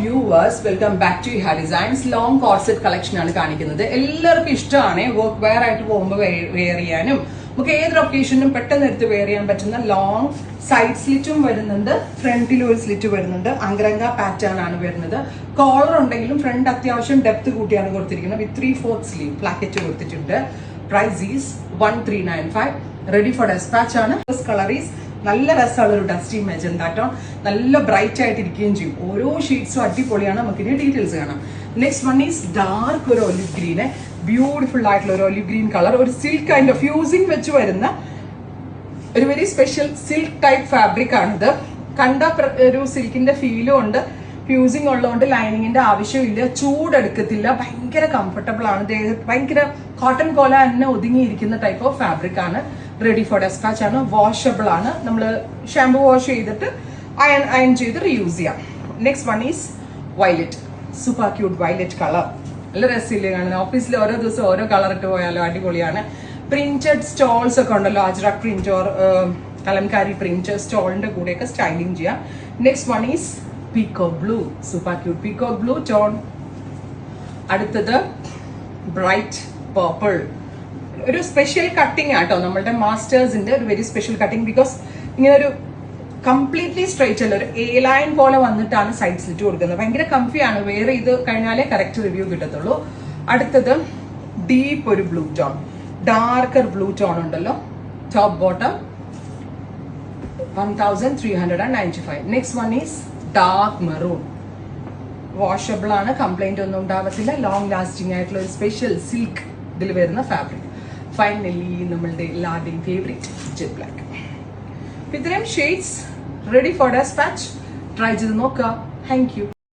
Viewers, welcome back to ഹാ designs. Long corset collection ആണ് കാണിക്കുന്നത്. എല്ലാവർക്കും ഇഷ്ടമാണ് വർക്ക് വെയർ ആയിട്ട് പോകുമ്പോൾ വെയർ ചെയ്യാനും നമുക്ക് ഏതൊരു ഒക്കേഷനും പെട്ടെന്ന് എടുത്ത് വെയർ ചെയ്യാൻ പറ്റുന്ന ലോങ് സൈഡ് സ്ലിറ്റും വരുന്നുണ്ട്, ഫ്രണ്ടിലും ഒരു സ്ലിറ്റ് വരുന്നുണ്ട്. അങ്കരങ്ക പാറ്റേൺ ആണ് വരുന്നത്. കോളർ ഉണ്ടെങ്കിലും ഫ്രണ്ട് അത്യാവശ്യം ഡെപ്ത് കൂട്ടിയാണ് കൊടുത്തിരിക്കുന്നത്. വിത്ത് 3/4 സ്ലീവ് പ്ലാക്കറ്റ് കൊടുത്തിട്ടുണ്ട്. Price is 1395. Ready for dispatch ആണ്. കളർ ഈസ് നല്ല രസമുള്ള ഒരു ഡസ്റ്റി മെജന്ത ടോൺ, നല്ല ബ്രൈറ്റ് ആയിട്ട് ഇരിക്കുകയും ചെയ്യും. ഓരോ ഷീറ്റ്സും അടിപൊളിയാണ്. നമുക്കിനി ഡീറ്റെയിൽസ് കാണാം. നെക്സ്റ്റ് വൺ ഈസ് ഡാർക്ക് ഒരു ഒലിവ് ഗ്രീന്, ബ്യൂട്ടിഫുൾ ആയിട്ടുള്ള ഒരു ഒലിവ് ഗ്രീൻ കളർ, ഒരു സിൽക്ക് കൈൻഡ് ഓഫ് ഫ്യൂസിങ് വെച്ച് വരുന്ന ഒരു very special silk type fabric ആണിത്. കണ്ട ഒരു സിൽക്കിന്റെ ഫീലും ഉണ്ട്. ഫ്യൂസിങ് ഉള്ളതുകൊണ്ട് ലൈനിങ്ങിന്റെ ആവശ്യമില്ല, ചൂടെടുക്കത്തില്ല, ഭയങ്കര കംഫർട്ടബിൾ ആണ്. ഭയങ്കര കോട്ടൺ പോലെ തന്നെ ഒതുങ്ങിയിരിക്കുന്ന ടൈപ്പ് ഓഫ് ഫാബ്രിക് ആണ്. റെഡി ഫോർ ഡെസ്പാച്ച് ആണ്. വാഷബിൾ ആണ്. നമ്മൾ ഷാമ്പു വാഷ് ചെയ്തിട്ട് അയൺ ചെയ്ത് റീയൂസ് ചെയ്യാം. Next one is violet, super cute violet colour. നല്ല രസമില്ലേ കാണുന്നത്? ഓഫീസിൽ ഓരോ ദിവസം ഓരോ കളർ ഇട്ട് പോയാലോ അടിപൊളിയാണ്. പ്രിന്റഡ് സ്റ്റോൾസ് ഒക്കെ ഉണ്ടല്ലോ, Ajrak print or Kalamkari print സ്റ്റോളിന്റെ കൂടെയൊക്കെ സ്റ്റൈലിംഗ് ചെയ്യാം. Next one is peacock blue, super cute peacock blue tone. അടുത്തത് ബ്രൈറ്റ് പർപ്പിൾ, ഒരു സ്പെഷ്യൽ കട്ടിങ് ആട്ടോ നമ്മളുടെ മാസ്റ്റേഴ്സിന്റെ ഒരു വെരി സ്പെഷ്യൽ കട്ടിങ്. ബിക്കോസ് ഇങ്ങനെ ഒരു കംപ്ലീറ്റ്ലി സ്ട്രൈറ്റ് അല്ല, ഒരു എ ലൈൻ പോലെ വന്നിട്ടാണ് സൈഡ് സ്ലിറ്റ് കൊടുക്കുന്നത്. ഭയങ്കര കംഫിയാണ്. വേറെ ഇത് കഴിഞ്ഞാലേ കറക്റ്റ് റിവ്യൂ കിട്ടത്തുള്ളൂ. അടുത്തത് ഡീപ്പ് ഒരു blue tone, darker blue tone ഉണ്ടല്ലോ. Top bottom 1395. Next one is dark maroon. Washable ആണ്, കംപ്ലൈന്റ് ഒന്നും ഉണ്ടാവത്തില്ല. ലോങ് ലാസ്റ്റിംഗ് ആയിട്ടുള്ള ഒരു സ്പെഷ്യൽ സിൽക്ക് ഇതിൽ വരുന്ന ഫാബ്രിക്. ഫൈനലി നമ്മളുടെ എല്ലാവരുടെയും ഫേവറേറ്റ് ജെറ്റ് ബ്ലാക്ക്. ഇത്രയും shades ready for dispatch. Try ചെയ്ത് നോക്കുക. Thank U.